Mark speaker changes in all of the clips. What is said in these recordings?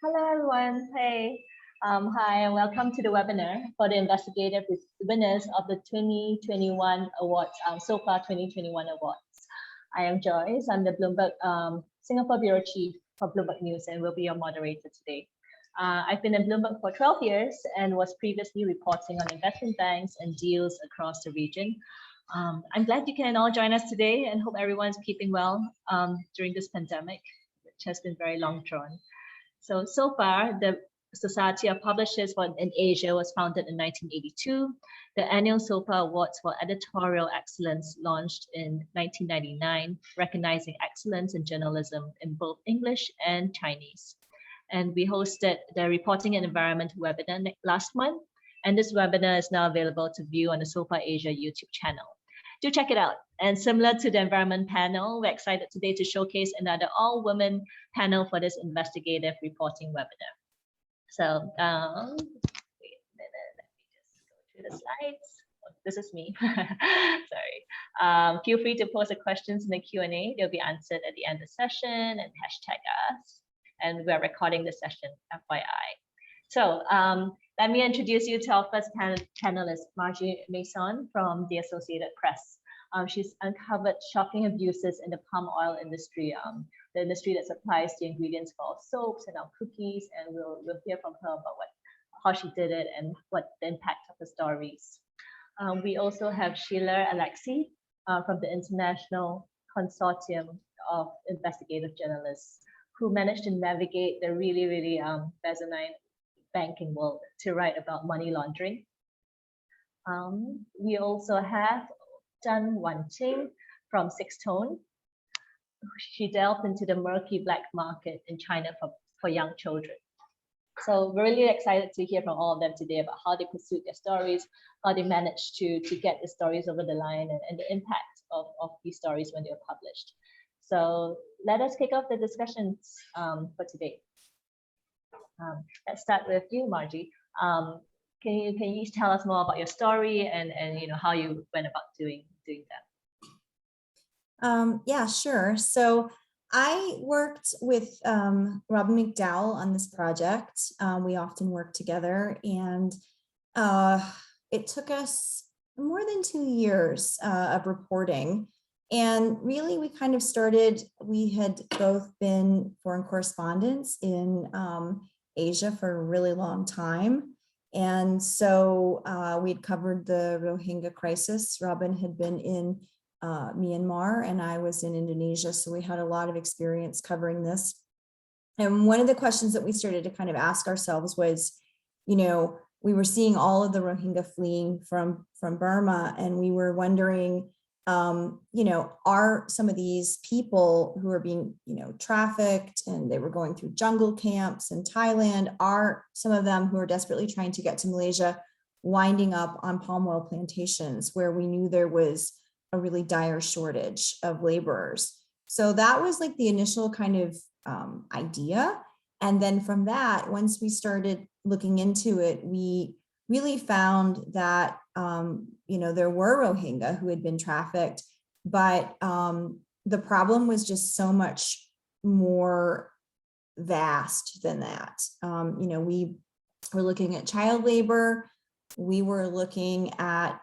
Speaker 1: Hello, everyone. Hey, hi, and welcome to the webinar for the investigative winners of the 2021 awards, SOPA 2021 awards. I am Joyce. I'm the Bloomberg Singapore Bureau Chief for Bloomberg News and will be your moderator today. I've been in Bloomberg for 12 years and was previously reporting on investment banks and deals across the region. I'm glad you can all join us today and hope everyone's keeping well during this pandemic, which has been very long drawn. So far, the Society of Publishers in Asia was founded in 1982. The annual SOPA Awards for Editorial Excellence launched in 1999, recognizing excellence in journalism in both English and Chinese. And we hosted the Reporting and Environment webinar last month, and this webinar is now available to view on the SOPA Asia YouTube channel. Do check it out. And similar to the environment panel, we're excited today to showcase another all-women panel for this investigative reporting webinar. So, wait a minute, let me just go through the slides. Oh, this is me, sorry. Feel free to post the questions in the Q&A. They'll be answered at the end of the session and hashtag us. And we're recording the session, FYI. So let me introduce you to our first panelist, Margie Mason from the Associated Press. She's uncovered shocking abuses in the palm oil industry, the industry that supplies the ingredients for our soaps and our cookies, and we'll hear from her about how she did it and what the impact of the stories. We also have Sheila Alexi from the International Consortium of Investigative Journalists, who managed to navigate the really fascinating banking world to write about money laundering. We also have Zhan Wanqing from Six Tone. She delved into the murky black market in China for young children. So we're really excited to hear from all of them today about how they pursued their stories, how they managed to get the stories over the line, and the impact of these stories when they were published. So let us kick off the discussions for today. Let's start with you, Margie. Can you tell us more about your story and how you went about doing that?
Speaker 2: Yeah, sure. So I worked with Robin McDowell on this project. We often work together, and it took us more than 2 years of reporting. And really, we kind of started, we had both been foreign correspondents in Asia for a really long time. And so we'd covered the Rohingya crisis. Robin had been in Myanmar and I was in Indonesia. So we had a lot of experience covering this. And one of the questions that we started to kind of ask ourselves was, we were seeing all of the Rohingya fleeing from Burma, and we were wondering, are some of these people who are being, trafficked, and they were going through jungle camps in Thailand, are some of them who are desperately trying to get to Malaysia winding up on palm oil plantations where we knew there was a really dire shortage of laborers. So that was like the initial kind of idea. And then from that, once we started looking into it, we really found that there were Rohingya who had been trafficked, but the problem was just so much more vast than that. We were looking at child labor. We were looking at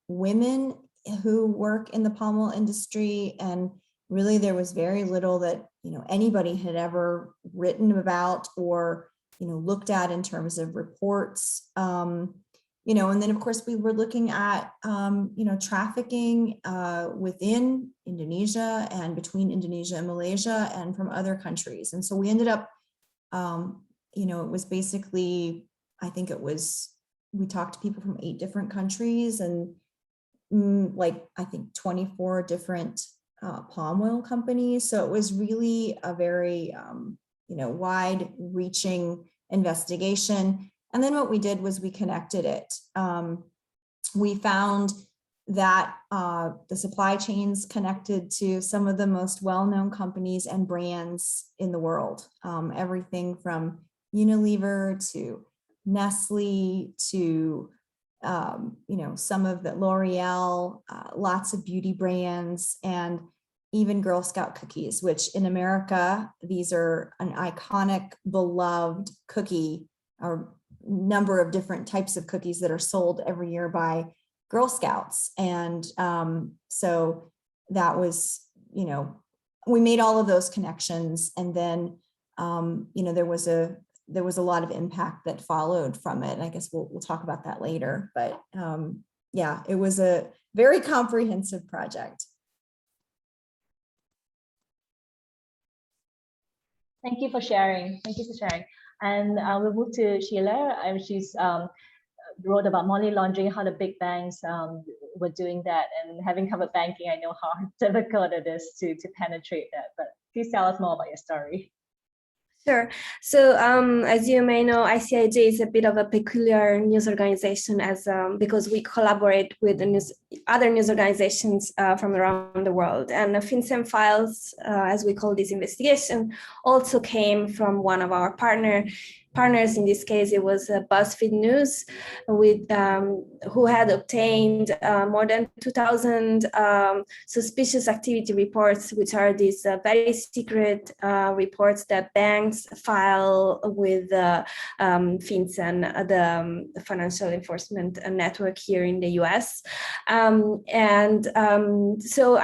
Speaker 2: women who work in the palm oil industry, and really there was very little that anybody had ever written about or looked at in terms of reports. And then of course we were looking at trafficking within Indonesia and between Indonesia and Malaysia and from other countries. And so we ended up, it was basically, we talked to people from 8 different countries and I think 24 different palm oil companies. So it was really a very, wide-reaching investigation. And then what we did was we connected it. We found that the supply chains connected to some of the most well-known companies and brands in the world. Everything from Unilever to Nestle to some of the L'Oreal, lots of beauty brands. And even Girl Scout cookies, which in America, these are an iconic, beloved cookie, or number of different types of cookies that are sold every year by Girl Scouts. And so that was, we made all of those connections. And then, there was a lot of impact that followed from it. And I guess we'll talk about that later. But yeah, it was a very comprehensive project.
Speaker 1: Thank you for sharing. Thank you for sharing. And we'll move to Sheila. She's wrote about money laundering, how the big banks were doing that. And having covered banking, I know how difficult it is to penetrate that. But please tell us more about your story.
Speaker 3: Sure. So as you may know, ICIJ is a bit of a peculiar news organization because we collaborate with the other news organizations from around the world. And the FinCEN files, as we call this investigation, also came from one of our partners. In this case, it was BuzzFeed News, with who had obtained more than 2,000 suspicious activity reports, which are these very secret reports that banks file with FinCEN, the financial enforcement network here in the US. So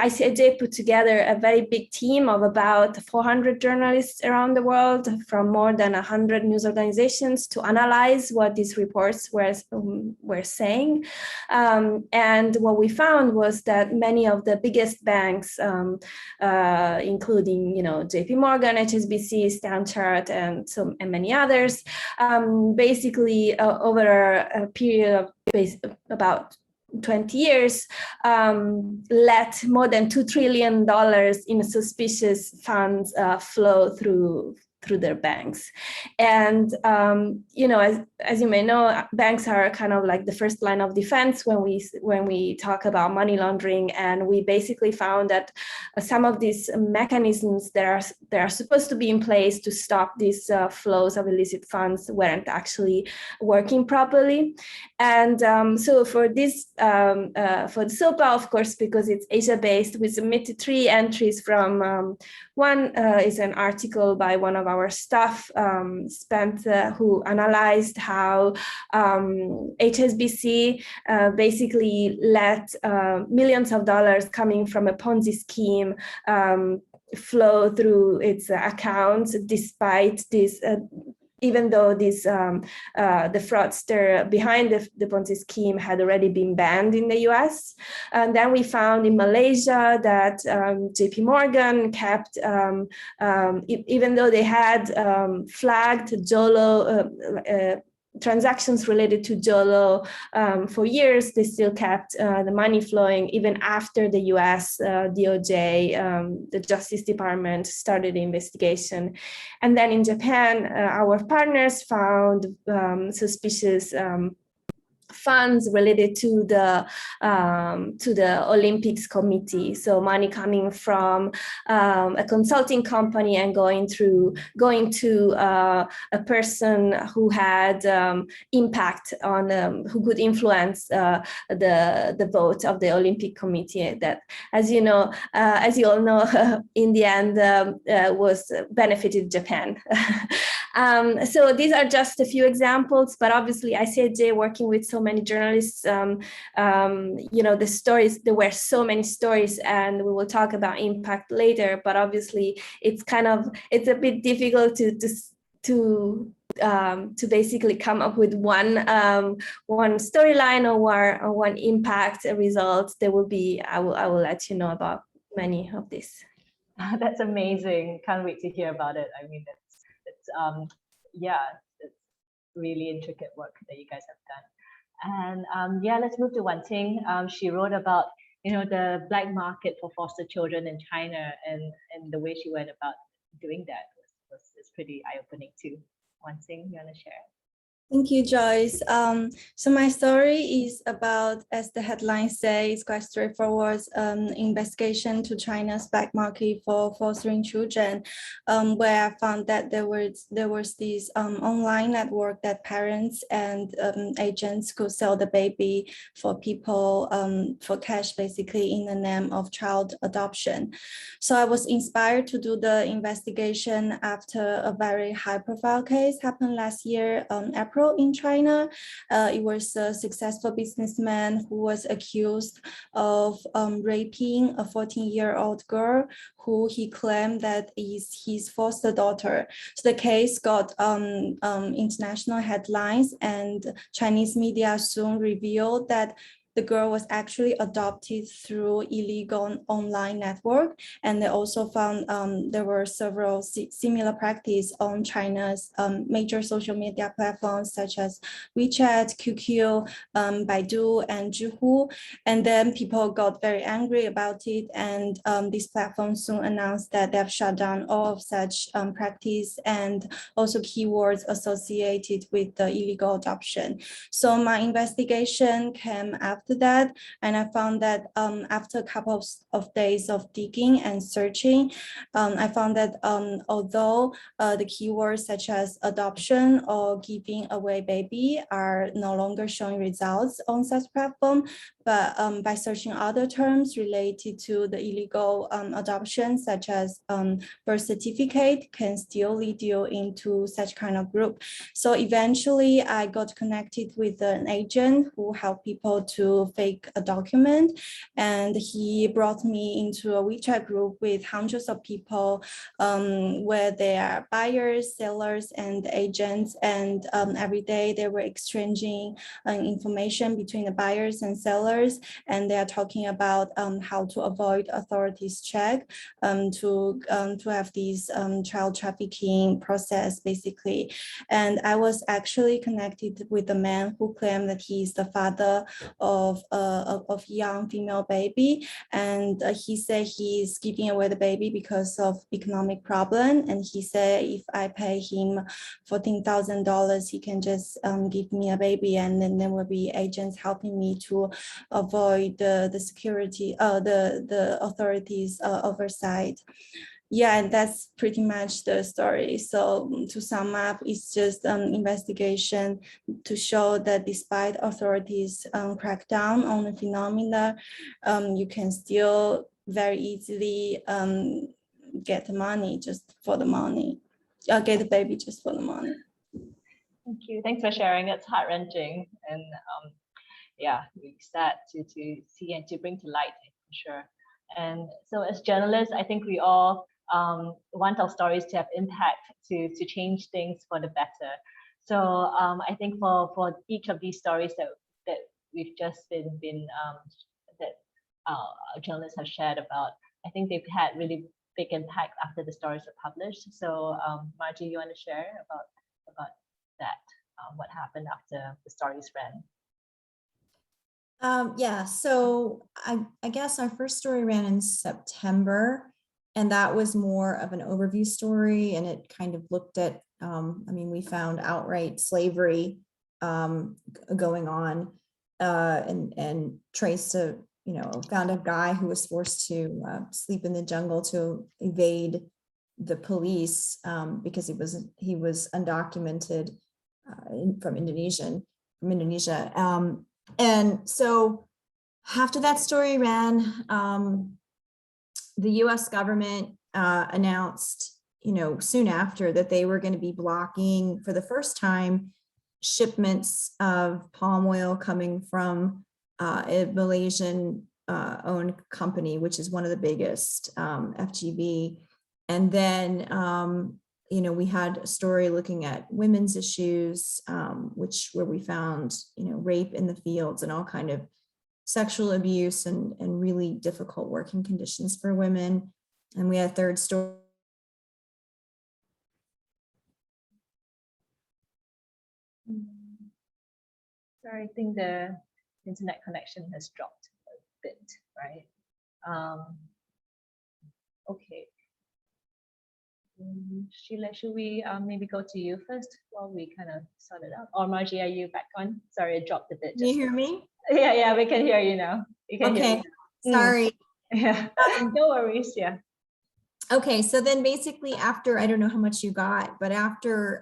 Speaker 3: ICIJ put together a very big team of about 400 journalists around the world from more than 100 news organizations to analyze what these reports were saying. And what we found was that many of the biggest banks, including JP Morgan, HSBC, Standard Chartered, and many others, basically over a period of about 20 years, let more than $2 trillion in suspicious funds flow through their banks. And as you may know, banks are kind of like the first line of defense when we talk about money laundering. And we basically found that some of these mechanisms that are supposed to be in place to stop these flows of illicit funds weren't actually working properly. And so for this, for the SOPA, of course, because it's Asia-based, we submitted 3 entries from one is an article by one of our staff, who analyzed how HSBC basically let millions of dollars coming from a Ponzi scheme flow through its accounts, despite this. Even though this the fraudster behind the Ponzi scheme had already been banned in the US. And then we found in Malaysia that JP Morgan kept, even though they had flagged JOLO, transactions related to JOLO for years, they still kept the money flowing even after the US DOJ, the Justice Department, started the investigation. And then in Japan, our partners found suspicious funds related to the Olympics committee. So money coming from a consulting company and going to a person who had impact on who could influence the vote of the Olympic committee. That, as you all know, in the end was benefited Japan. So these are just a few examples, but obviously ICIJ, working with so many journalists, the stories, there were so many stories, and we will talk about impact later, but obviously it's a bit difficult to basically come up with one storyline or one impact result. There will be, I will let you know about many of these.
Speaker 1: That's amazing. Can't wait to hear about it. I mean, it's really intricate work that you guys have done. And let's move to Wan Ting. She wrote about the black market for foster children in China, and the way she went about doing that was pretty eye-opening too. Wan Ting, you want to share?
Speaker 4: Thank you, Joyce. So my story is about, as the headline says, it's quite straightforward, investigation to China's black market for fostering children, where I found that there was this online network that parents and agents could sell the baby for people for cash, basically in the name of child adoption. So I was inspired to do the investigation after a very high-profile case happened last year, April, in China. It was a successful businessman who was accused of raping a 14-year-old girl who he claimed that is his foster daughter. So the case got international headlines, and Chinese media soon revealed that the girl was actually adopted through illegal online network. And they also found there were several similar practice on China's major social media platforms such as WeChat, QQ, Baidu, and Zhihu. And then people got very angry about it. And this platform soon announced that they have shut down all of such practice and also keywords associated with the illegal adoption. So my investigation came after that, and I found that after a couple of days of digging and searching, I found that although the keywords such as adoption or giving away baby are no longer showing results on such platform, but by searching other terms related to the illegal adoption, such as birth certificate, can still lead you into such kind of group. So eventually I got connected with an agent who helped people to fake a document, and he brought me into a WeChat group with hundreds of people where there are buyers, sellers, and agents, and every day they were exchanging information between the buyers and sellers, and they are talking about how to avoid authorities check, to have these child trafficking process basically. And I was actually connected with the man who claimed that he is the father of young female baby, and he said he is giving away the baby because of economic problem. And he said if I pay him $14,000, he can just give me a baby, and then there will be agents helping me to avoid the security, the authorities oversight. Yeah, and that's pretty much the story. So to sum up, it's just an investigation to show that despite authorities crack down on the phenomena, you can still very easily get the money just for the money, get the baby just for the money.
Speaker 1: Thank you. Thanks for sharing. It's heart-wrenching, and yeah, really sad to see and to bring to light, for sure. And so as journalists, I think we all want our stories to have impact, to change things for the better. So I think for each of these stories that we've just been that journalists have shared about, I think they've had really big impact after the stories were published. So Margie, you want to share about that, what happened after the stories ran?
Speaker 2: Yeah, so I guess our first story ran in September, and that was more of an overview story, and it kind of looked at, I mean, we found outright slavery going on, and traced a, found a guy who was forced to sleep in the jungle to evade the police because he was undocumented from Indonesia. And so after that story ran, the US government announced, soon after, that they were going to be blocking for the first time shipments of palm oil coming from a Malaysian owned company, which is one of the biggest, FGV. And then we had a story looking at women's issues, where we found, rape in the fields and all kind of sexual abuse and really difficult working conditions for women. And we had a third story.
Speaker 1: Sorry, I think the internet connection has dropped a bit, right? Okay. Sheila, should we maybe go to you first while we kind of sort it out? Or Margie, are you back on? Sorry, I dropped a bit.
Speaker 2: Can you hear me?
Speaker 1: Yeah, we can hear you now. You can hear
Speaker 2: Okay,
Speaker 1: you now.
Speaker 2: sorry.
Speaker 1: Yeah, no worries. Yeah.
Speaker 2: Okay, so then basically after, I don't know how much you got, but after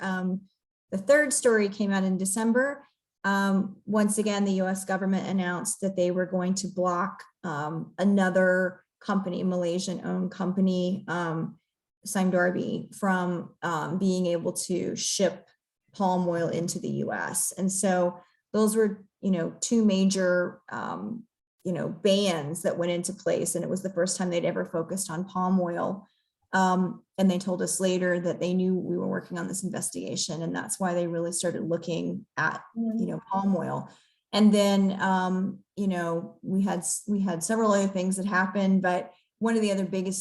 Speaker 2: the third story came out in December, once again, the US government announced that they were going to block another company, Malaysian-owned company, Sime Darby, from being able to ship palm oil into the US. And so those were, two major, bans that went into place. And it was the first time they'd ever focused on palm oil. And they told us later that they knew we were working on this investigation, and that's why they really started looking at, palm oil. And then, we had several other things that happened, but one of the other big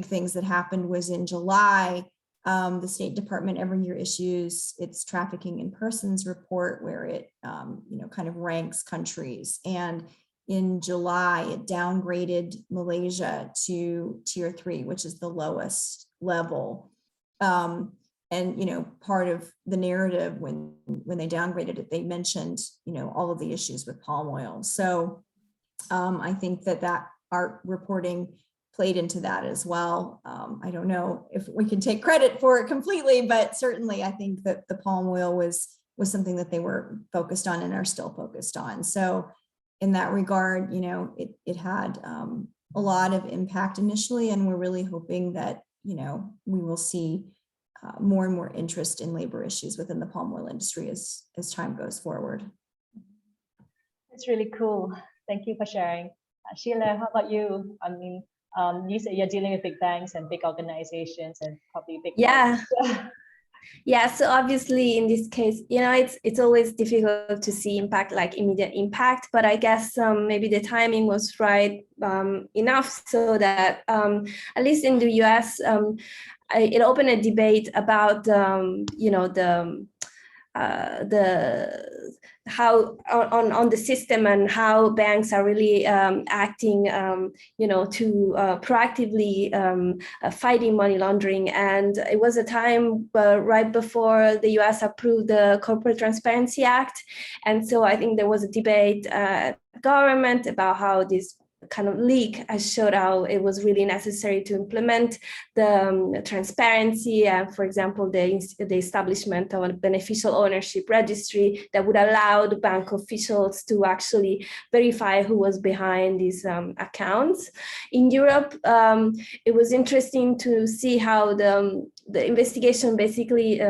Speaker 2: things that happened was in July, the State Department every year issues its trafficking in persons report, where it, kind of ranks countries. And in July, it downgraded Malaysia to tier 3, which is the lowest level. And part of the narrative when they downgraded it, they mentioned all of the issues with palm oil. So I think that our reporting played into that as well. I don't know if we can take credit for it completely, but certainly I think that the palm oil was something that they were focused on and are still focused on. So in that regard, it had a lot of impact initially, and we're really hoping that, we will see more and more interest in labor issues within the palm oil industry as time goes forward.
Speaker 1: That's really cool. Thank you for sharing. Sheila, how about you? I mean, you said you're dealing with big banks and big organizations and probably big.
Speaker 3: Yeah, so obviously in this case, it's always difficult to see impact, like immediate impact, but I guess maybe the timing was right enough so that at least in the US, it opened a debate about how on the system and how banks are really acting, to proactively fighting money laundering. And it was a time right before the US approved the Corporate Transparency Act. And so I think there was a debate at government about how this kind of leak has showed how it was really necessary to implement the transparency and, for example, the establishment of a beneficial ownership registry that would allow the bank officials to actually verify who was behind these accounts. In Europe, it was interesting to see how the investigation basically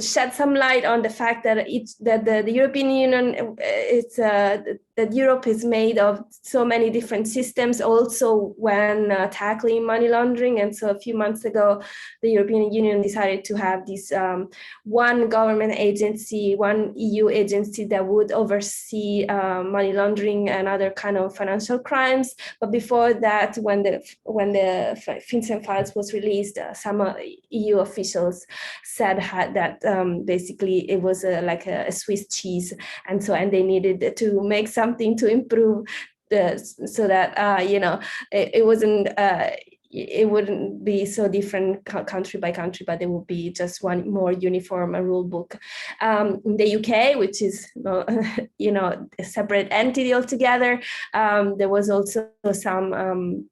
Speaker 3: shed some light on the fact that the European Union, that Europe is made of so many different systems also when tackling money laundering. And so a few months ago, the European Union decided to have this one government agency, one EU agency that would oversee money laundering and other kind of financial crimes. But before that, when the FinCEN files was released, some EU officials said that basically it was like a Swiss cheese, and they needed to make something to improve so that it wasn't. It wouldn't be so different country by country, but there would be just one more uniform rule book. In the UK, which is a separate entity altogether, there was also some.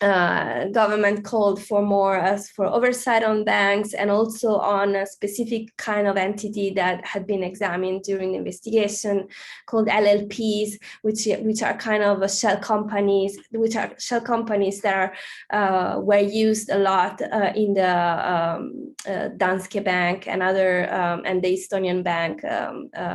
Speaker 3: Government called for more for oversight on banks and also on a specific kind of entity that had been examined during the investigation called LLPs, which are kind of shell companies, that were used a lot in the Danske Bank and other and the Estonian bank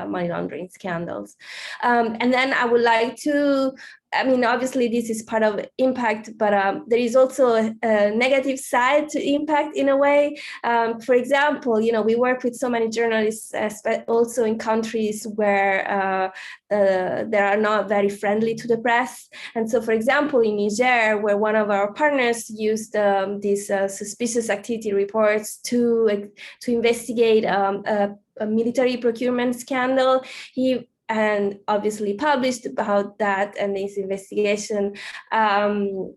Speaker 3: money laundering scandals. And then I would like to. Obviously this is part of impact, but there is also a negative side to impact in a way. For example, we work with so many journalists, also in countries where they are not very friendly to the press. And so, for example, in Niger, where one of our partners used these suspicious activity reports to investigate a military procurement scandal, he and obviously published about that and this investigation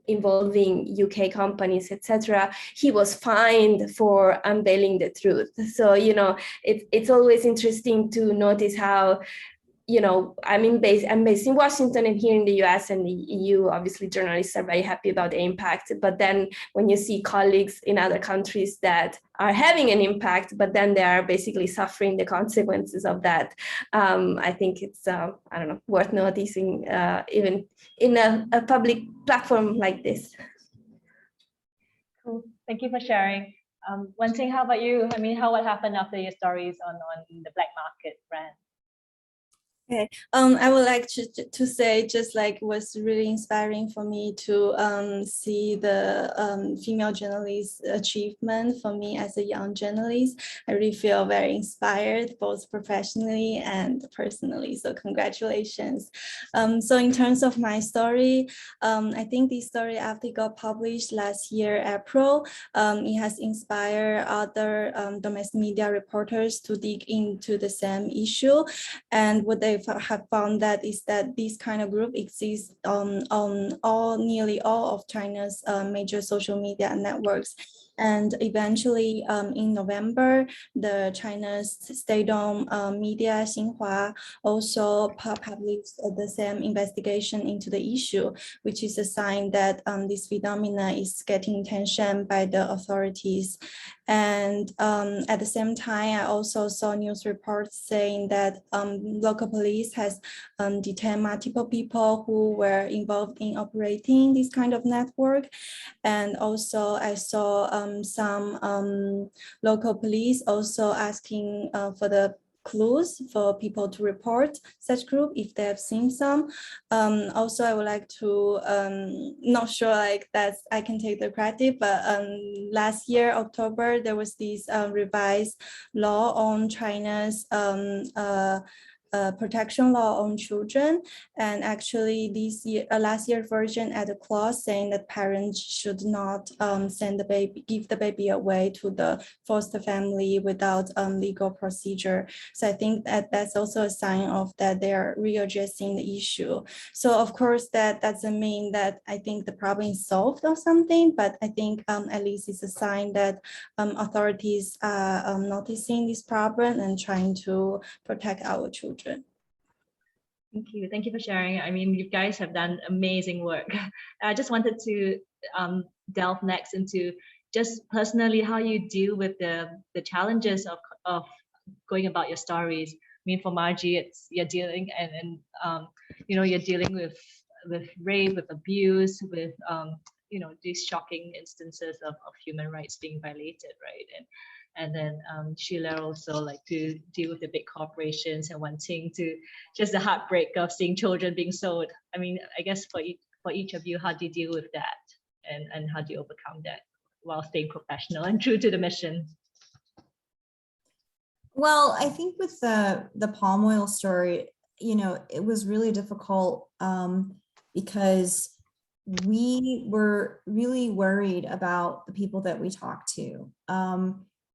Speaker 3: involving UK companies, etc., he was fined for unveiling the truth. So, you know, it's always interesting to notice how, you know, I'm based in Washington, and here in the US and the EU, obviously journalists are very happy about the impact. But then when you see colleagues in other countries that are having an impact, but then they are basically suffering the consequences of that, I think it's, I don't know, worth noticing even in a public platform like this.
Speaker 1: Cool. Thank you for sharing. One thing, how about you? I mean, what happened after your stories on the black market brand?
Speaker 4: Okay, I would like to say, just like it was really inspiring for me to see the female journalist's achievement. For me as a young journalist, I really feel very inspired, both professionally and personally. So congratulations. So in terms of my story, I think this story, after it got published last year, April, it has inspired other domestic media reporters to dig into the same issue. And what they have found that is that this kind of group exists on nearly all of China's major social media networks. And eventually, in November, the China's state-owned media Xinhua also published the same investigation into the issue, which is a sign that this phenomena is getting attention by the authorities. And at the same time, I also saw news reports saying that local police has detained multiple people who were involved in operating this kind of network. And also I saw some local police also asking for the clues for people to report such group if they have seen some. Also, I would like to, not sure like that I can take the credit, but last year, October, there was this revised law on China's protection law on children, and actually this year, last year version added a clause saying that parents should not give the baby away to the foster family without legal procedure. So I think that that's also a sign of that they are readdressing the issue. So of course that doesn't mean that I think the problem is solved or something, but I think at least it's a sign that authorities are noticing this problem and trying to protect our children.
Speaker 1: Thank you. Thank you for sharing. I mean, you guys have done amazing work. I just wanted to delve next into just personally how you deal with the challenges of going about your stories. I mean, for Margie, it's you're dealing and you know, you're dealing with rape, with abuse, with you know, these shocking instances of human rights being violated, right? And then Sheila also like to deal with the big corporations and wanting to just the heartbreak of seeing children being sold. I mean, I guess for each of you, how do you deal with that, and how do you overcome that while staying professional and true to the mission?
Speaker 2: Well, I think with the palm oil story, you know, it was really difficult because we were really worried about the people that we talked to.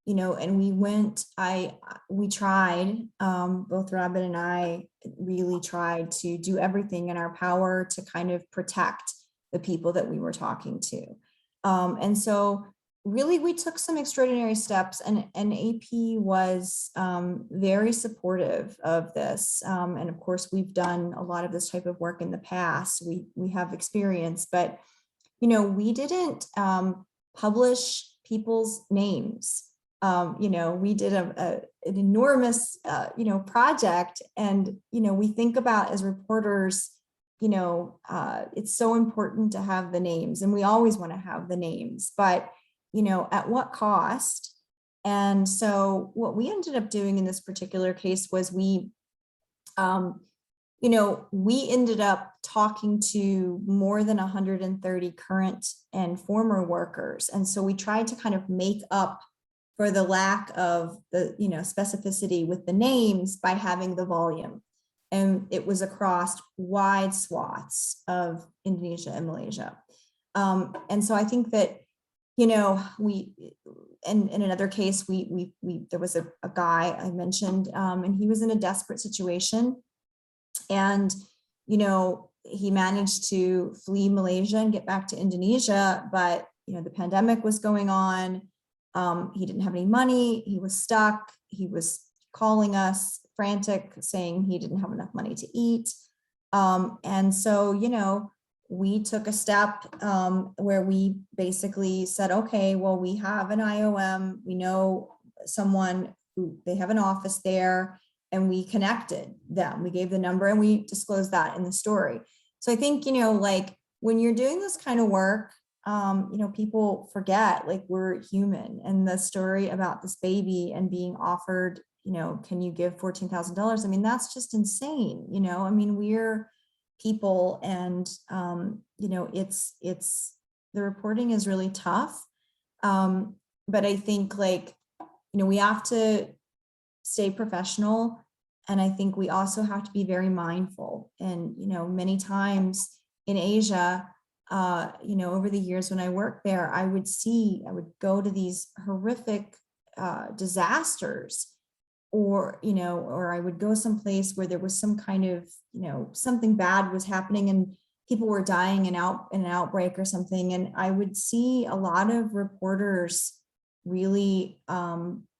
Speaker 2: You know, and we tried, both Robin and I really tried to do everything in our power to kind of protect the people that we were talking to. And so really we took some extraordinary steps, and AP was very supportive of this. And of course, we've done a lot of this type of work in the past. We have experience, but, you know, we didn't publish people's names. You know, we did an enormous, you know, project, and, you know, we think about as reporters, you know, it's so important to have the names, and we always want to have the names, but, you know, at what cost? And so what we ended up doing in this particular case was we, you know, we ended up talking to more than 130 current and former workers. And so we tried to kind of make up for the lack of the, you know, specificity with the names by having the volume. And it was across wide swaths of Indonesia and Malaysia. And so I think that, you know, in another case, there was a guy I mentioned, and he was in a desperate situation. And, he managed to flee Malaysia and get back to Indonesia, but, the pandemic was going on. He didn't have any money. He was stuck. He was calling us frantic, saying he didn't have enough money to eat. And so, we took a step where we basically said, okay, well, we have an IOM. We know someone who they have an office there, and we connected them. We gave the number and we disclosed that in the story. So I think, like when you're doing this kind of work, people forget, like, we're human. And the story about this baby and being offered, can you give $14,000? I mean, that's just insane. I mean, we're people, and, it's the reporting is really tough. But I think, like, we have to stay professional. And I think we also have to be very mindful. And, many times in Asia, over the years when I worked there, I would go to these horrific disasters, or I would go someplace where there was some kind of, something bad was happening and people were dying in an outbreak or something. And I would see a lot of reporters really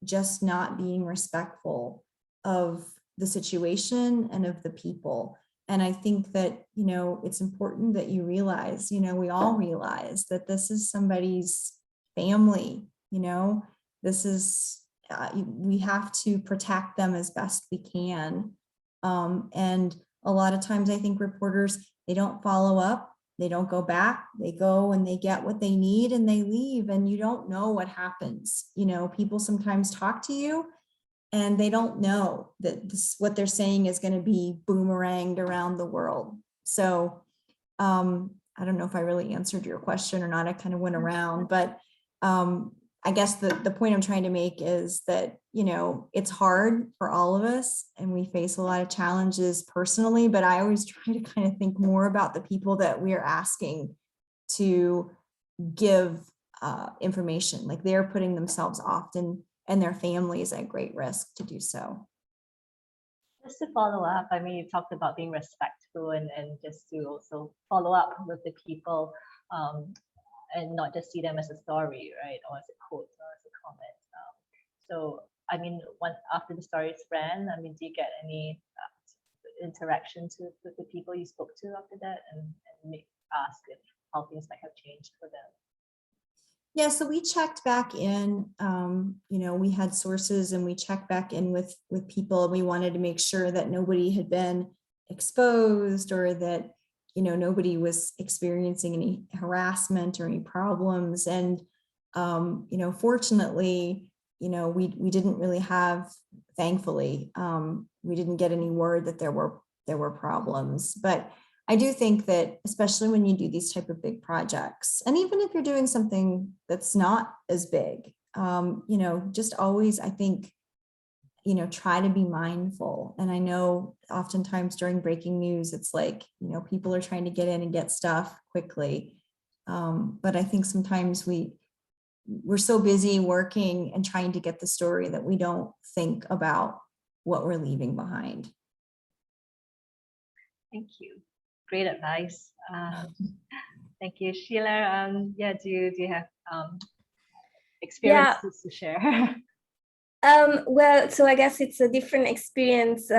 Speaker 2: just not being respectful of the situation and of the people. And I think that, it's important that you realize, we all realize that this is somebody's family, this is, we have to protect them as best we can. And a lot of times I think reporters, they don't follow up, they don't go back, they go and they get what they need and they leave, and you don't know what happens. People sometimes talk to you and they don't know that what they're saying is going to be boomeranged around the world. So I don't know if I really answered your question or not. I kind of went around, but I guess the point I'm trying to make is that, it's hard for all of us and we face a lot of challenges personally, but I always try to kind of think more about the people that we are asking to give information. Like, they're putting themselves often and their families at great risk to do so.
Speaker 1: Just to follow up, I mean, you talked about being respectful and just to also follow up with the people and not just see them as a story, right? Or as a quote or as a comment. So, I mean, after the story ran, I mean, do you get any interactions with the people you spoke to after that and ask if how things might have changed for them?
Speaker 2: Yeah, so we checked back in, we had sources and we checked back in with people, and we wanted to make sure that nobody had been exposed or that, nobody was experiencing any harassment or any problems. And, fortunately, we didn't really have, thankfully, we didn't get any word that there were problems. But I do think that, especially when you do these type of big projects, and even if you're doing something that's not as big, just always, I think, try to be mindful. And I know oftentimes during breaking news, it's like, people are trying to get in and get stuff quickly. But I think sometimes we're so busy working and trying to get the story that we don't think about what we're leaving behind.
Speaker 1: Thank you. Great advice. Thank you, Sheila. Do you have experiences to share?
Speaker 3: Well, so I guess it's a different experience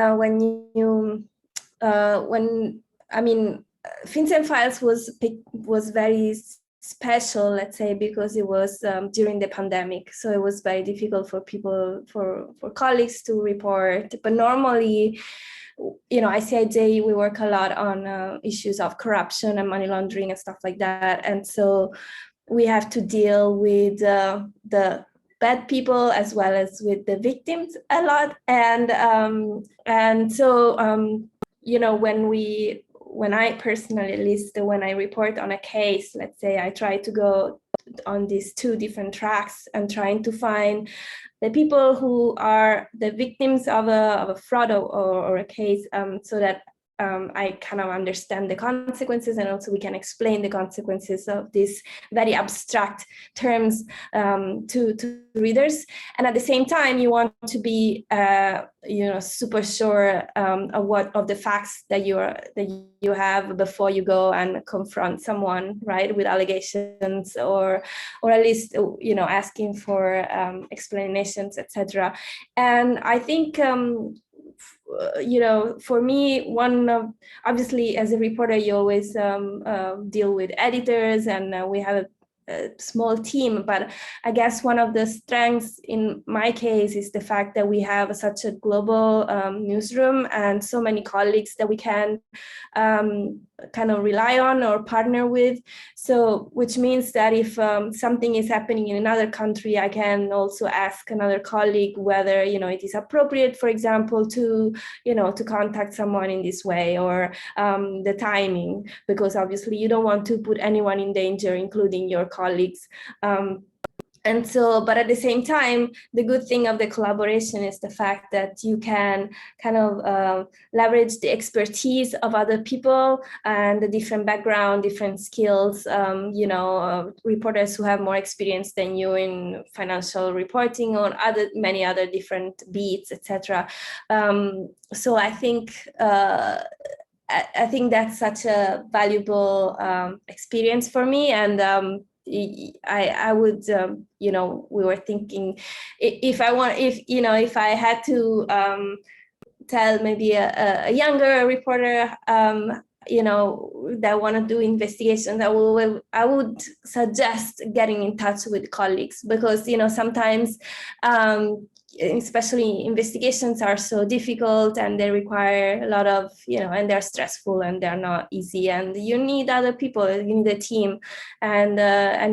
Speaker 3: FinCEN Files was very special, let's say, because it was during the pandemic, so it was very difficult for people, for colleagues to report. But normally, ICIJ, we work a lot on issues of corruption and money laundering and stuff like that, and so we have to deal with the bad people as well as with the victims a lot. And so when I personally, at least when I report on a case, let's say, I try to go on these two different tracks and trying to find the people who are the victims of a fraud or a case, so that I kind of understand the consequences, and also we can explain the consequences of these very abstract terms to readers. And at the same time, you want to be super sure of the facts that you have before you go and confront someone, right, with allegations, or at least asking for explanations, etc. And I think for me, obviously as a reporter, you always deal with editors, and we have a small team, but I guess one of the strengths in my case is the fact that we have such a global newsroom and so many colleagues that we can kind of rely on or partner with. So which means that if something is happening in another country, I can also ask another colleague whether it is appropriate, for example, to contact someone in this way, or the timing, because obviously you don't want to put anyone in danger, including your colleagues. And so, but at the same time, the good thing of the collaboration is the fact that you can kind of leverage the expertise of other people and the different background, different skills, reporters who have more experience than you in financial reporting or many other different beats, etc. So I think that's such a valuable experience for me. And I would, we were thinking if I had to tell maybe a younger reporter, that want to do investigations, I would suggest getting in touch with colleagues, because, sometimes, especially investigations are so difficult, and they require a lot of, and they're stressful and they're not easy, and you need other people, you need a team, and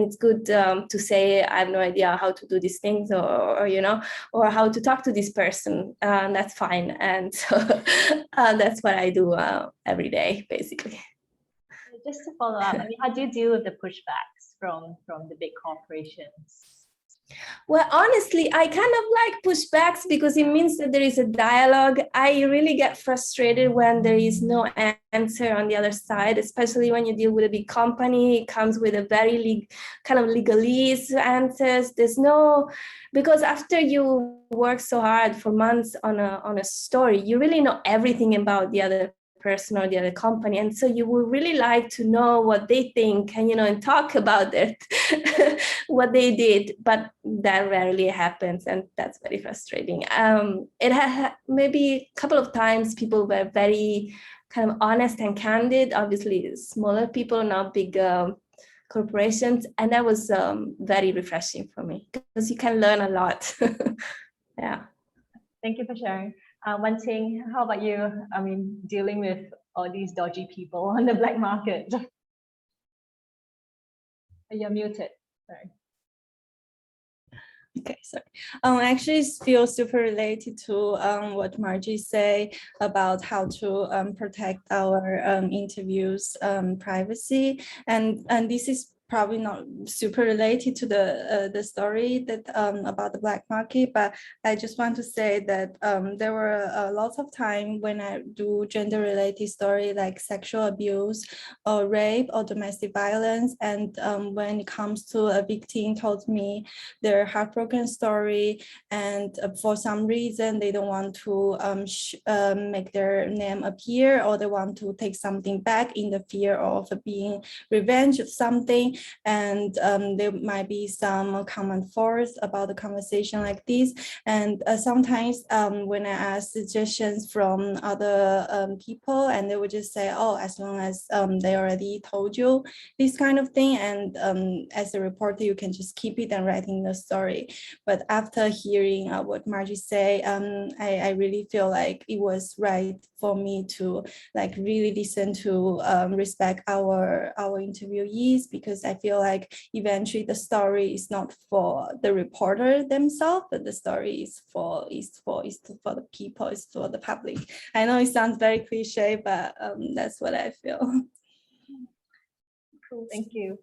Speaker 3: it's good to say, I have no idea how to do these things, or how to talk to this person, and that's fine. And so that's what I do every day, basically.
Speaker 1: Just to follow up, how do you deal with the pushbacks from the big corporations?
Speaker 3: Well, honestly, I kind of like pushbacks because it means that there is a dialogue. I really get frustrated when there is no answer on the other side, especially when you deal with a big company. It comes with a very kind of legalese answers. Because after you work so hard for months on a story, you really know everything about the other person or the other company, and so you would really like to know what they think, and and talk about it, what they did, but that rarely happens, and that's very frustrating. It had maybe a couple of times people were very kind of honest and candid, obviously smaller people, not big corporations, and that was very refreshing for me, because you can learn a lot. Yeah.
Speaker 1: Thank you for sharing. One thing, how about you? Dealing with all these dodgy people on the black market. You're muted. Sorry.
Speaker 4: Okay, sorry. I actually feel super related to what Margie say about how to protect our interviews privacy, and this is probably not super related to the story that about the black market, but I just want to say that there were lots of time when I do gender-related story like sexual abuse or rape or domestic violence, and when it comes to a victim told me their heartbroken story, and for some reason they don't want to make their name appear, or they want to take something back in the fear of being revenge of something. And there might be some common force about the conversation like this. And sometimes when I ask suggestions from other people, and they would just say, oh, as long as they already told you this kind of thing, and as a reporter, you can just keep it and writing the story. But after hearing what Margie say, I really feel like it was right for me to really listen to respect our interviewees, because I feel like eventually the story is not for the reporter themselves, but the story is for the people, is for the public. I know it sounds very cliche, but that's what I feel.
Speaker 1: Cool, thank you.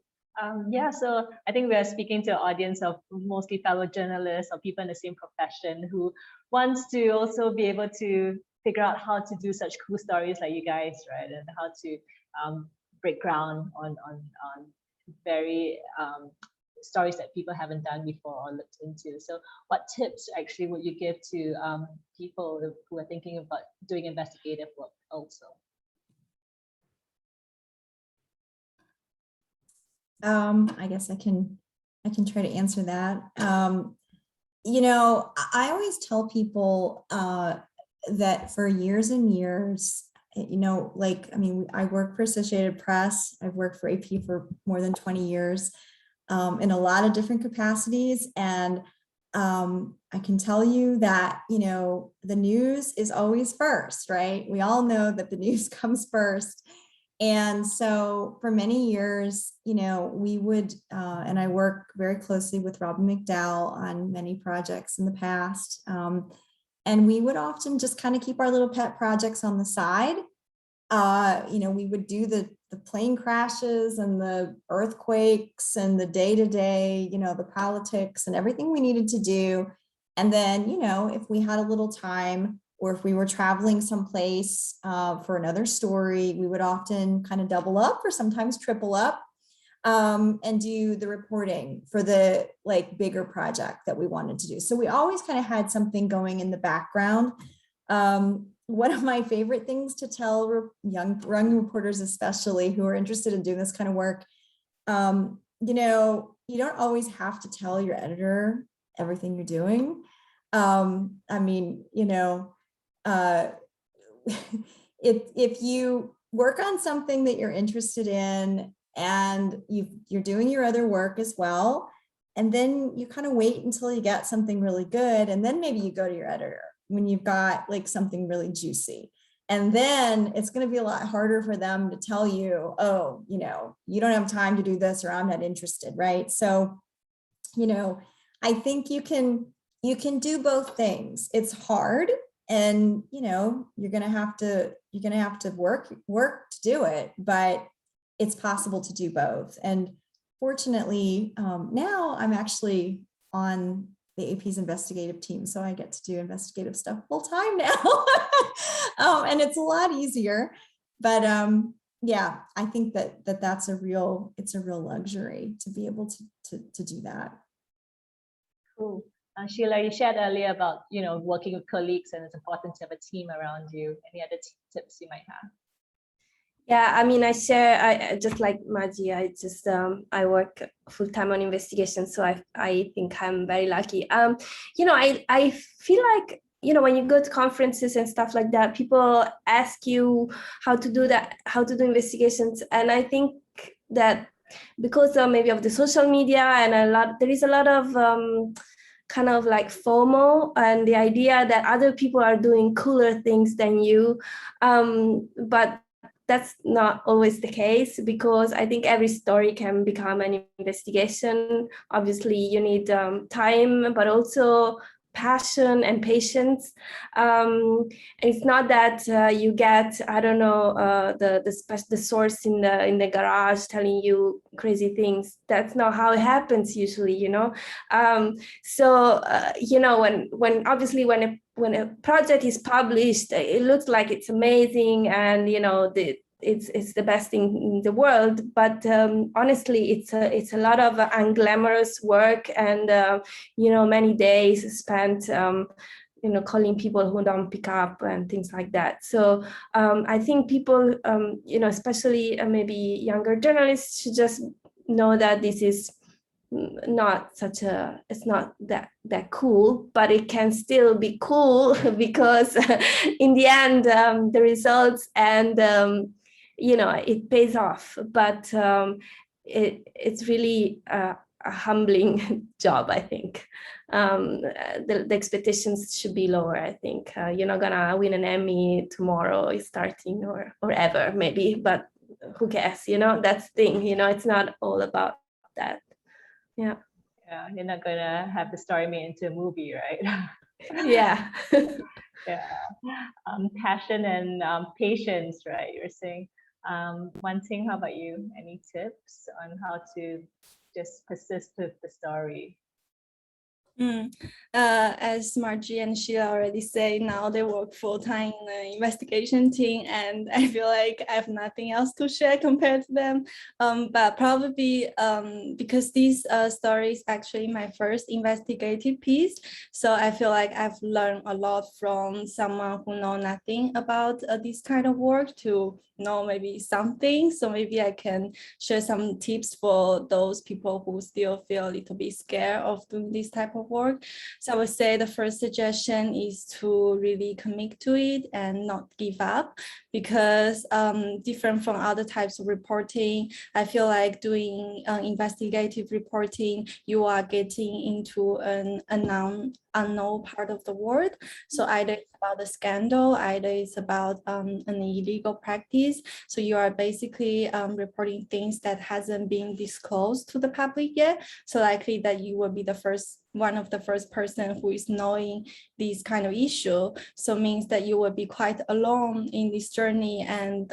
Speaker 1: So I think we are speaking to an audience of mostly fellow journalists or people in the same profession who wants to also be able to figure out how to do such cool stories like you guys, right? And how to break ground on very stories that people haven't done before or looked into. So what tips actually would you give to people who are thinking about doing investigative work also?
Speaker 2: I guess I can try to answer that. You know, I always tell people that for years and years, you know, like, I mean, I work for Associated Press. I've worked for AP for more than 20 years in a lot of different capacities. And I can tell you that, you know, the news is always first, right? We all know that the news comes first. And so for many years, you know, we would, and I work very closely with Robin McDowell on many projects in the past. And we would often just kind of keep our little pet projects on the side. You know, we would do the plane crashes and the earthquakes and the day-to-day, you know, the politics and everything we needed to do. And then, you know, if we had a little time, or if we were traveling someplace for another story, we would often kind of double up or sometimes triple up and do the reporting for the like bigger project that we wanted to do. So we always kind of had something going in the background. One of my favorite things to tell young reporters, especially who are interested in doing this kind of work, you know, you don't always have to tell your editor everything you're doing. I mean, you know, if you work on something that you're interested in and you're doing your other work as well, and then you kind of wait until you get something really good, and then maybe you go to your editor when you've got like something really juicy. And then it's going to be a lot harder for them to tell you, oh, you know, you don't have time to do this, or I'm not interested, right? So, you know, I think you can do both things. It's hard, and you know, you're gonna have to work to do it, but it's possible to do both. And fortunately, now I'm actually on the AP's investigative team, so I get to do investigative stuff full time now. And it's a lot easier. But yeah, I think that's a real luxury to be able to do that.
Speaker 1: Cool. Sheila, you shared earlier about, you know, working with colleagues, and it's important to have a team around you. Any other tips you might have?
Speaker 3: Yeah, I mean, I just like Maji, I work full time on investigation, so I think I'm very lucky. You know, I feel like, you know, when you go to conferences and stuff like that, people ask you how to do that, how to do investigations, and I think that because maybe of the social media and there is a lot of kind of like FOMO and the idea that other people are doing cooler things than you, but that's not always the case, because I think every story can become an investigation. Obviously, you need time, but also passion and patience. And it's not that you get, I don't know, the source in the garage telling you crazy things. That's not how it happens usually, you know. So you know, when obviously when a project is published, it looks like it's amazing, and you know, it's the best thing in the world, but honestly, it's a lot of unglamorous work, and you know, many days spent you know, calling people who don't pick up and things like that. So I think people, you know, especially maybe younger journalists, should just know that this is not it's not that cool, but it can still be cool because in the end, the results and you know, it pays off. But it's really a humbling job, I think. The expectations should be lower, I think. You're not gonna win an Emmy tomorrow starting or ever, maybe, but who cares, you know? That's the thing, you know, it's not all about that. Yeah,
Speaker 1: you're not gonna have the story made into a movie, right?
Speaker 3: yeah.
Speaker 1: Yeah. Passion and patience, right? You're saying. One thing, how about you? Any tips on how to just persist with the story?
Speaker 4: As Margie and Sheila already say, now they work full-time in the investigation team, and I feel like I have nothing else to share compared to them. But probably because these stories actually my first investigative piece, so I feel like I've learned a lot from someone who know nothing about this kind of work to know maybe something. So maybe I can share some tips for those people who still feel a little bit scared of doing this type of work. So I would say the first suggestion is to really commit to it and not give up, because different from other types of reporting, I feel like doing investigative reporting, you are getting into an unknown part of the world. So either it's about a scandal, either it's about an illegal practice. So you are basically reporting things that hasn't been disclosed to the public yet. So likely that you will be one of the first person who is knowing this kind of issue. So means that you will be quite alone in this journey, and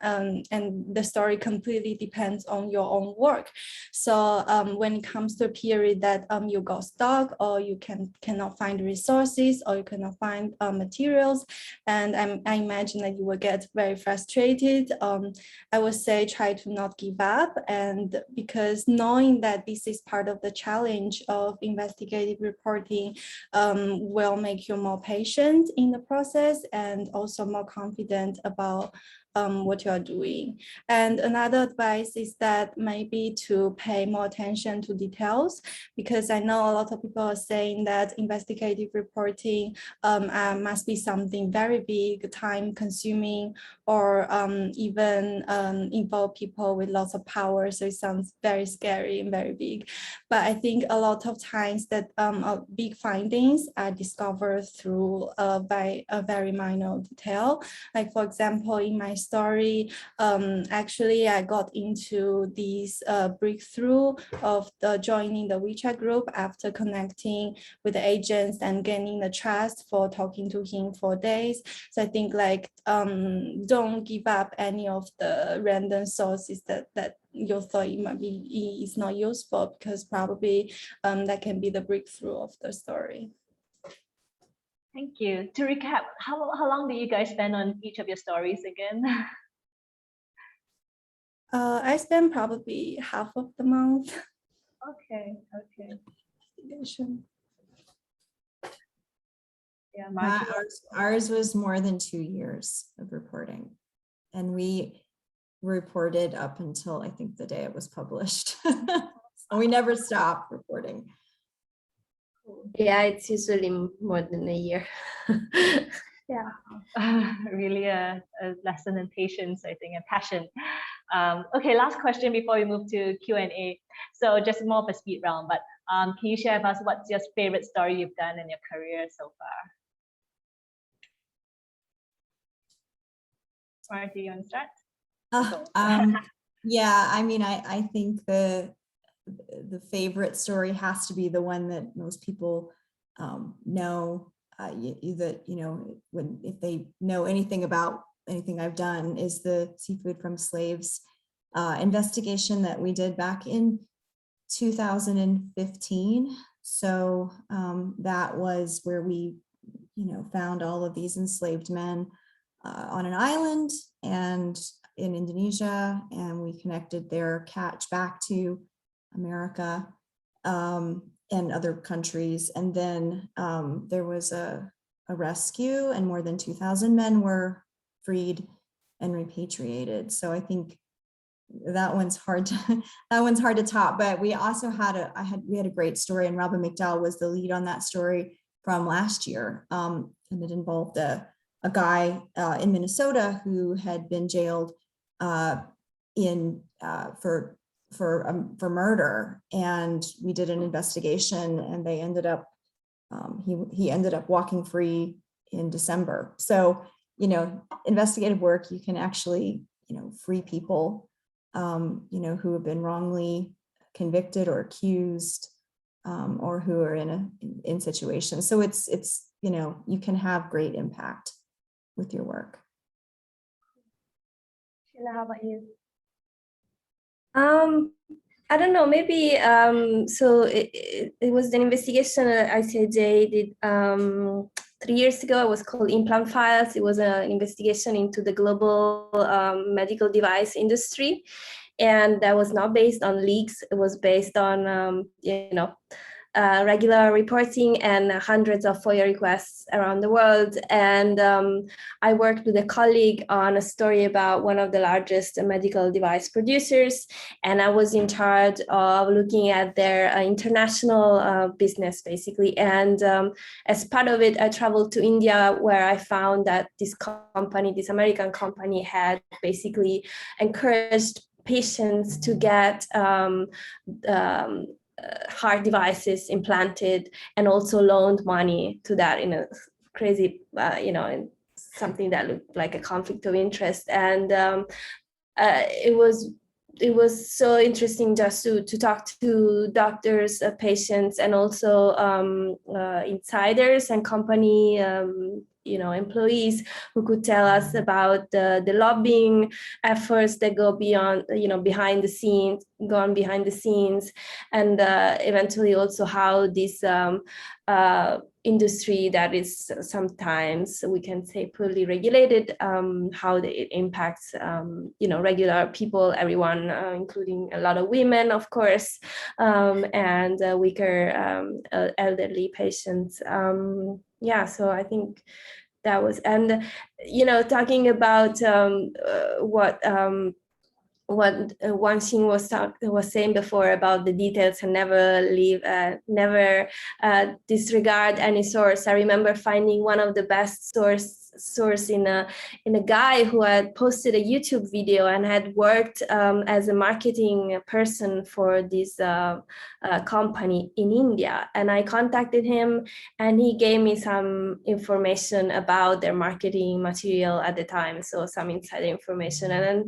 Speaker 4: the story completely depends on your own work. So when it comes to a period that you got stuck, or you cannot find resources, or you cannot find materials, and I imagine that you will get very frustrated. I would say try to not give up, and because knowing that this is part of the challenge of investigative reporting will make you more patient in the process and also more confident about what you are doing. And another advice is that maybe to pay more attention to details, because I know a lot of people are saying that investigative reporting must be something very big, time consuming, or even involve people with lots of power. So it sounds very scary and very big. But I think a lot of times that big findings are discovered through by a very minor detail. Like for example, in my story, actually I got into this breakthrough of joining the WeChat group after connecting with the agents and gaining the trust for talking to him for days. So I think like don't give up any of the random sources that you thought it might be is not useful, because probably that can be the breakthrough of the story.
Speaker 1: Thank you. To recap, how long do you guys spend on each of your stories again?
Speaker 4: I spent probably half of the month.
Speaker 1: Okay.
Speaker 4: Investigation.
Speaker 1: Yeah, Margie.
Speaker 2: Ours was more than 2 years of reporting, and we reported up until I think the day it was published. So we never stopped reporting.
Speaker 3: Yeah, it's usually more than a year. Yeah.
Speaker 1: Really a lesson in patience, I think, and passion. Okay, last question before we move to Q&A. So just more of a speed round, but can you share with us what's your favorite story you've done in your career so far? Margie, you want to start?
Speaker 2: Yeah, I mean, I think the favorite story has to be the one that most people know. If they know anything about anything I've done, is the seafood from slaves investigation that we did back in 2015. So that was where we, found all of these enslaved men on an island and in Indonesia, and we connected their catch back to America and other countries. And then there was a rescue, and more than 2,000 men were freed and repatriated. So I think that one's hard to top. But we also had we had a great story, and Robin McDowell was the lead on that story from last year, and it involved a guy in Minnesota who had been jailed for murder, and we did an investigation, and they ended up he ended up walking free in December. So investigative work, you can actually free people who have been wrongly convicted or accused, or who are in situations. So it's you can have great impact with your work.
Speaker 1: Sheila, how about you?
Speaker 3: I don't know, maybe, so it was an investigation that ICIJ did 3 years ago. It was called Implant Files. It was an investigation into the global medical device industry. And that was not based on leaks. It was based on, regular reporting and hundreds of FOIA requests around the world. And I worked with a colleague on a story about one of the largest medical device producers. And I was in charge of looking at their international business, basically. And as part of it, I traveled to India, where I found that this American company, had basically encouraged patients to get heart devices implanted, and also loaned money to that in a crazy, in something that looked like a conflict of interest. And it was so interesting just to talk to doctors, patients, and also insiders and company employees who could tell us about the lobbying efforts that go beyond, behind the scenes, and eventually also how this industry that is sometimes, we can say, poorly regulated, how it impacts, regular people, everyone, including a lot of women, of course, and weaker elderly patients. So I think that was, and talking about what Wang Xing was saying before about the details and never disregard any source. I remember finding one of the best source in a guy who had posted a YouTube video and had worked as a marketing person for this company in India. And I contacted him, and he gave me some information about their marketing material at the time, so some insider information. And then,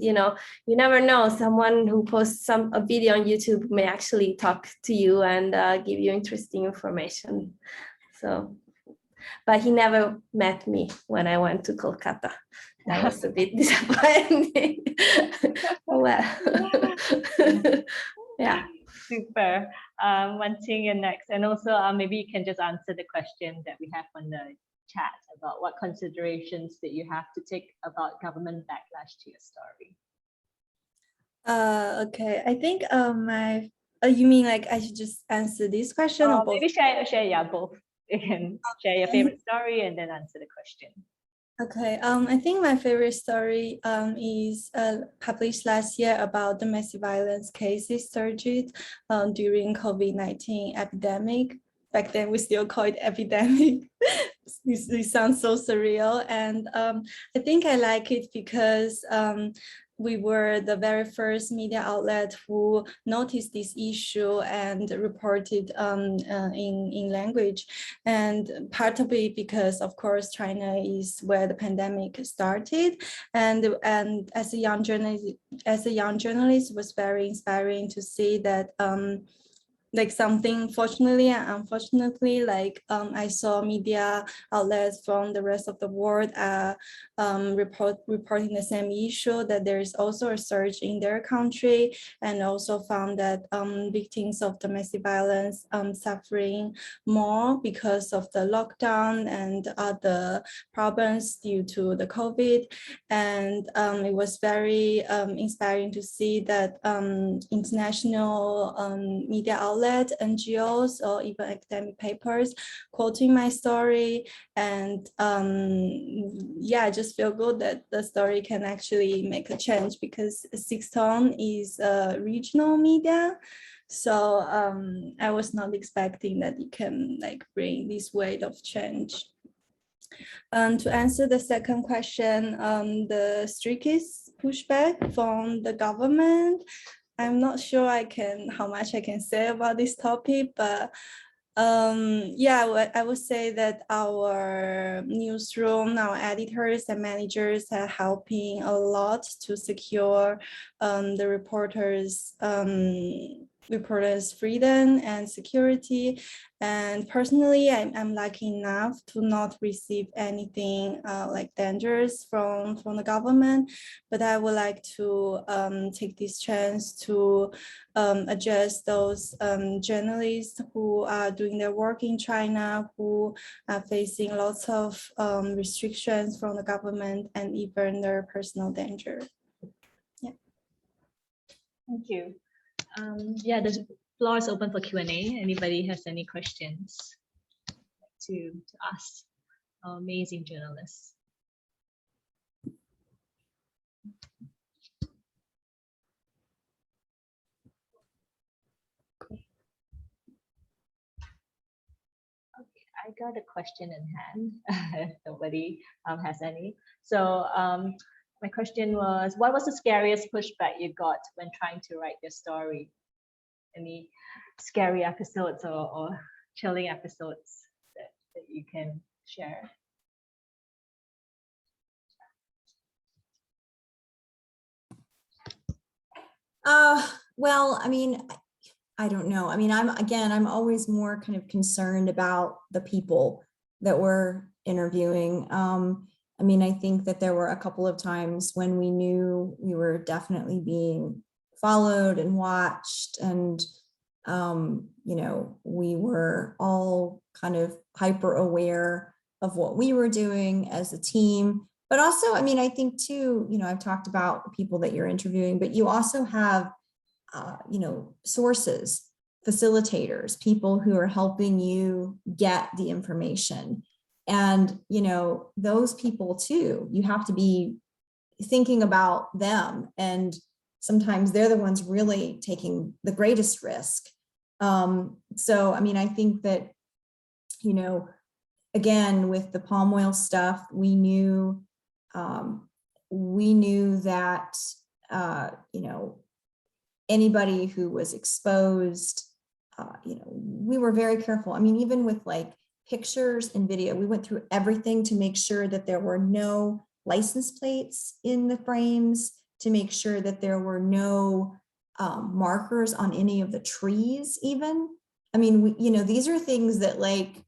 Speaker 3: you never know, someone who posts a video on YouTube may actually talk to you and give you interesting information. So, but he never met me when I went to Kolkata. That was a bit disappointing. Well, yeah.
Speaker 1: Super. Wan Qing, you're next. And also maybe you can just answer the question that we have on the chat about what considerations that you have to take about government backlash to your story.
Speaker 4: Okay, I think you mean like I should just answer this question or both?
Speaker 1: Maybe share both. You can share your favorite story and then answer the question.
Speaker 4: Okay, I think my favorite story is published last year about domestic violence cases surged during COVID-19 epidemic. Back then we still call it epidemic. This sounds so surreal, and I think I like it because we were the very first media outlet who noticed this issue and reported in language. And part of it because, of course, China is where the pandemic started. And as a young journalist, it was very inspiring to see that like something, fortunately and unfortunately, like I saw media outlets from the rest of the world reporting the same issue, that there is also a surge in their country, and also found that victims of domestic violence suffering more because of the lockdown and other problems due to the COVID. And it was very inspiring to see that international media outlets, NGOs, or even academic papers quoting my story. And I just feel good that the story can actually make a change, because Sixth Tone is a regional media. So I was not expecting that it can like bring this weight of change. To answer the second question, the strictest pushback from the government, I'm not sure how much I can say about this topic, but I would say that our newsroom, our editors and managers are helping a lot to secure the reporters' reporters' freedom and security. And personally, I'm lucky enough to not receive anything like dangerous from the government, but I would like to take this chance to address those journalists who are doing their work in China, who are facing lots of restrictions from the government and even their personal danger. Yeah.
Speaker 1: Thank you. Yeah, the floor is open for Q&A. Anybody has any questions to ask our amazing journalists? I got a question in hand. If nobody has any. So my question was, what was the scariest pushback you got when trying to write your story? Any scary episodes or chilling episodes that you can share?
Speaker 2: Well, I mean, I don't know. I mean, I'm always more kind of concerned about the people that we're interviewing. I mean, I think that there were a couple of times when we knew we were definitely being followed and watched, and you know, we were all kind of hyper aware of what we were doing as a team. But also, I mean, I think too, you know, I've talked about the people that you're interviewing, but you also have you know, sources, facilitators, people who are helping you get the information. And, you know, those people too, you have to be thinking about them. And sometimes they're the ones really taking the greatest risk. So, I mean, I think that, you know, again, with the palm oil stuff, we knew that, you know, anybody who was exposed, you know, we were very careful. I mean, even with like pictures and video, we went through everything to make sure that there were no license plates in the frames, to make sure that there were no markers on any of the trees even. I mean, you know, these are things that like,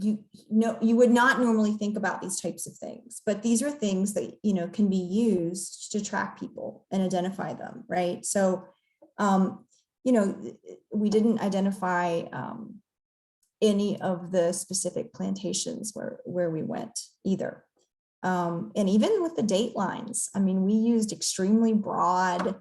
Speaker 2: you know, you would not normally think about these types of things, but these are things that, you know, can be used to track people and identify them, right? So, you know, we didn't identify any of the specific plantations where we went either. And even with the date lines, I mean, we used extremely broad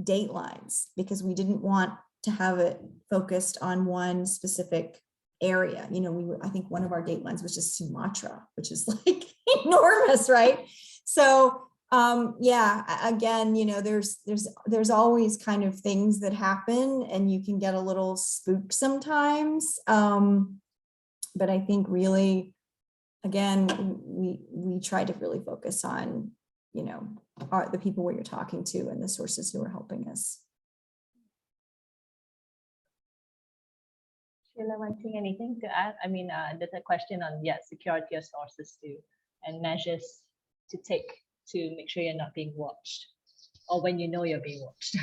Speaker 2: date lines because we didn't want to have it focused on one specific area. You know, I think one of our date lines was just Sumatra, which is like enormous, right? So yeah, again, you know, there's always kind of things that happen and you can get a little spooked sometimes. But I think really, again, we try to really focus on, you know, the people where you're talking to and the sources who are helping us.
Speaker 1: Sheila, wanting anything to add? I mean, there's a question on, yeah, security of sources too, and measures to take to make sure you're not being watched, or when you know you're being watched.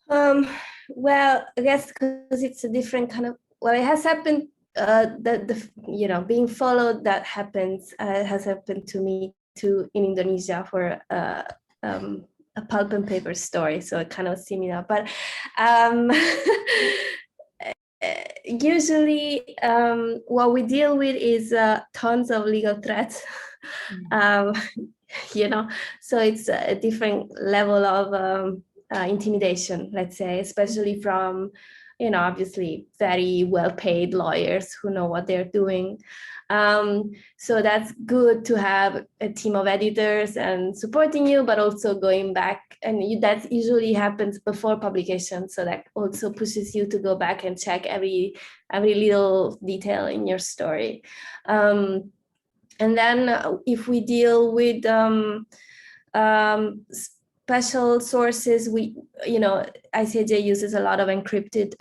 Speaker 1: Sorry.
Speaker 3: Well, I guess because it's a different kind of, well, it has happened, the you know, being followed, that happens, has happened to me too in Indonesia for a pulp and paper story, so kind of similar, but usually what we deal with is tons of legal threats. You know, so it's a different level of intimidation, let's say, especially from, you know, obviously very well-paid lawyers who know what they're doing. So that's good to have a team of editors and supporting you, but also going back, and that usually happens before publication. So that also pushes you to go back and check every little detail in your story. And then if we deal with special sources, you know, ICIJ uses a lot of encrypted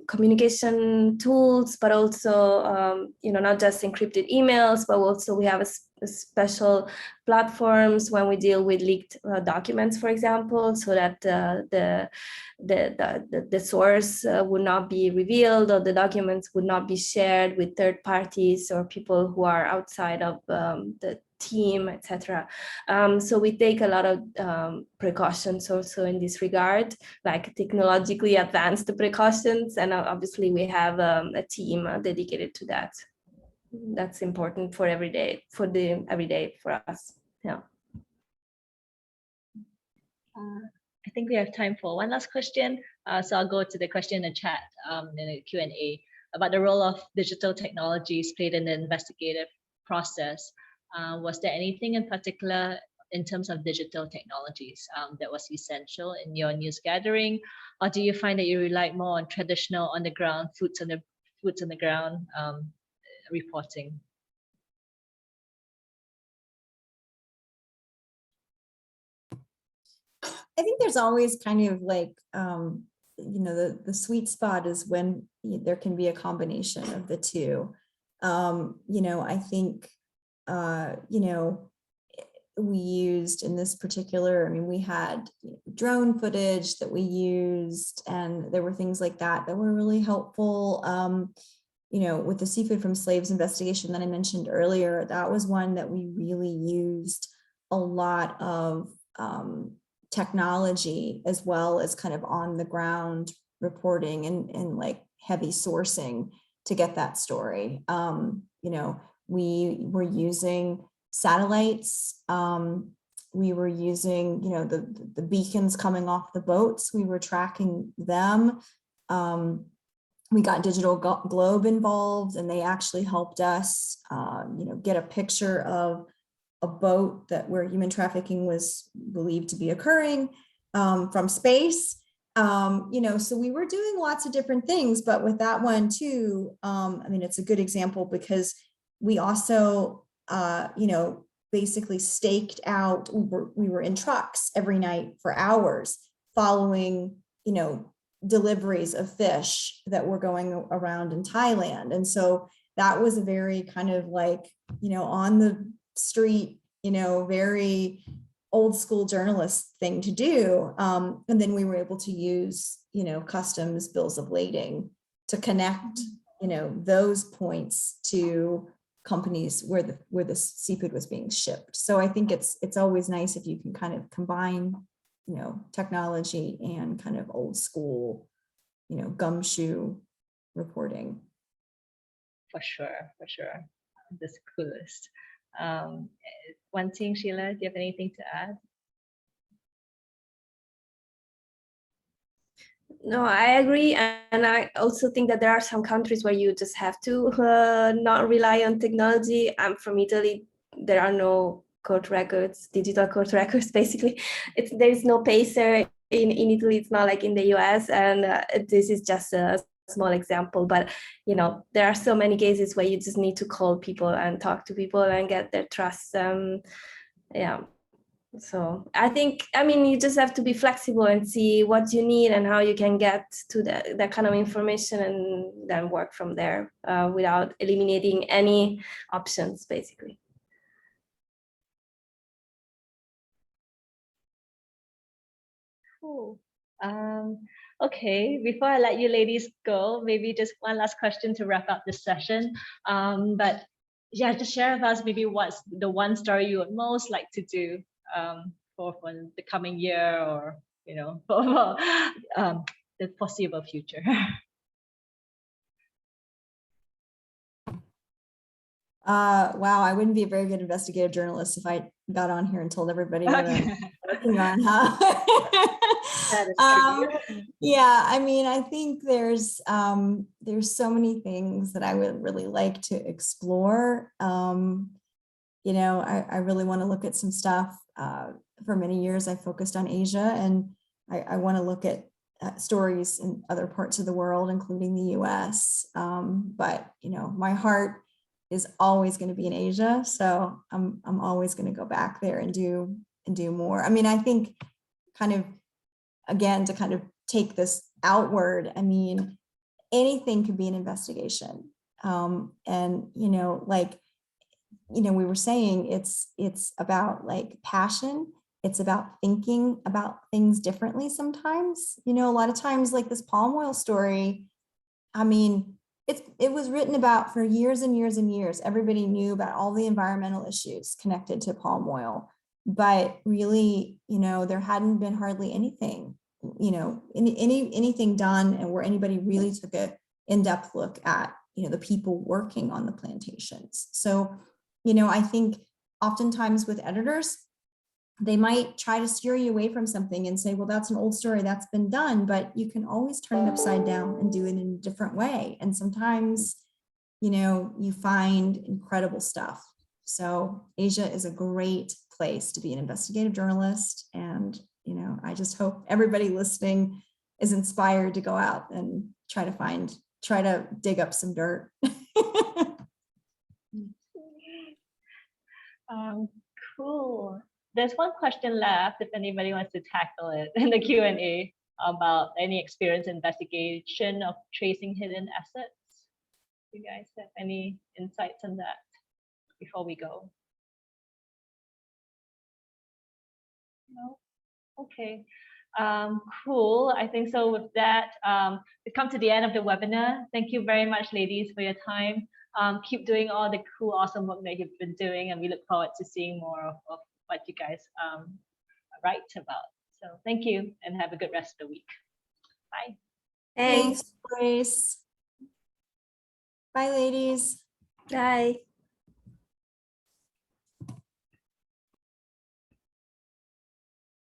Speaker 3: communication tools, but also, you know, not just encrypted emails, but also we have a special platforms when we deal with leaked documents, for example, so that the source would not be revealed, or the documents would not be shared with third parties or people who are outside of the team, etc. So we take a lot of precautions also in this regard, like technologically advanced precautions, and obviously we have a team dedicated to that. That's important for everyday for us. Yeah.
Speaker 1: I think we have time for one last question. So I'll go to the question in the chat, in the Q&A, about the role of digital technologies played in the investigative process. Was there anything in particular in terms of digital technologies that was essential in your news gathering, or do you find that you rely more on traditional on the ground, boots on the ground reporting?
Speaker 2: I think there's always kind of like, you know, the sweet spot is when there can be a combination of the two. You know, I think, you know, we used in this particular, I mean, we had drone footage that we used, and there were things like that that were really helpful. You know, with the seafood from slaves investigation that I mentioned earlier, that was one that we really used a lot of technology, as well as kind of on the ground reporting and like heavy sourcing to get that story. You know, we were using satellites. We were using, you know, the beacons coming off the boats. We were tracking them. We got Digital Globe involved, and they actually helped us, you know, get a picture of a boat where human trafficking was believed to be occurring from space. You know, so we were doing lots of different things, but with that one too, I mean, it's a good example because we also, you know, basically staked out, we were in trucks every night for hours following, you know, deliveries of fish that were going around in Thailand. And so that was a very kind of like, you know, on the street, you know, very old school journalist thing to do. And then we were able to use, you know, customs bills of lading to connect, you know, those points to companies where the seafood was being shipped. So I think it's always nice if you can kind of combine, you know, technology and kind of old school, you know, gumshoe reporting.
Speaker 1: For sure. That's the coolest. One thing, Sheila, do you have anything to add?
Speaker 3: No, I agree. And I also think that there are some countries where you just have to not rely on technology. I'm from Italy. There are no court records, digital court records, basically. There's no pacer in Italy. It's not like in the US. And this is just a small example. But, you know, there are so many cases where you just need to call people and talk to people and get their trust. Yeah. So I think, I mean, you just have to be flexible and see what you need and how you can get to that kind of information, and then work from there without eliminating any options, basically.
Speaker 1: Cool. Okay, before I let you ladies go, maybe just one last question to wrap up this session. But yeah, just share with us maybe what's the one story you would most like to do for the coming year, or, you know, for the foreseeable future.
Speaker 2: Wow, I wouldn't be a very good investigative journalist if I got on here and told everybody what I'm working on, huh?
Speaker 1: That is true.
Speaker 2: Yeah, I mean, I think there's so many things that I would really like to explore. You know, I really want to look at some stuff. For many years, I focused on Asia, and I want to look at stories in other parts of the world, including the US. But, you know, my heart is always going to be in Asia. So I'm always going to go back there and do more. I mean, I think kind of, again, to kind of take this outward, I mean, anything could be an investigation. And, you know, like we were saying it's about like passion. It's about thinking about things differently sometimes. A lot of times, like this palm oil story, I mean, it was written about for years and years and years. Everybody knew about all the environmental issues connected to palm oil, but really, there hadn't been hardly anything, anything done, and where anybody really took a in-depth look at, the people working on the plantations. So, I think oftentimes with editors, they might try to steer you away from something and say, well, that's an old story that's been done, but you can always turn it upside down and do it in a different way. And sometimes, you find incredible stuff. So Asia is a great place to be an investigative journalist. And, I just hope everybody listening is inspired to go out and try to dig up some dirt.
Speaker 1: Cool. There's one question left if anybody wants to tackle it in the Q&A about any experience investigation of tracing hidden assets. You guys have any insights on that before we go? No? Okay. Cool. I think so with that, we've come to the end of the webinar. Thank you very much, ladies, for your time. Keep doing all the cool, awesome work that you've been doing, and we look forward to seeing more of what you guys write about. So thank you, and have a good rest of the week. Bye.
Speaker 3: Thanks.
Speaker 2: Grace. Bye, ladies.
Speaker 3: Bye.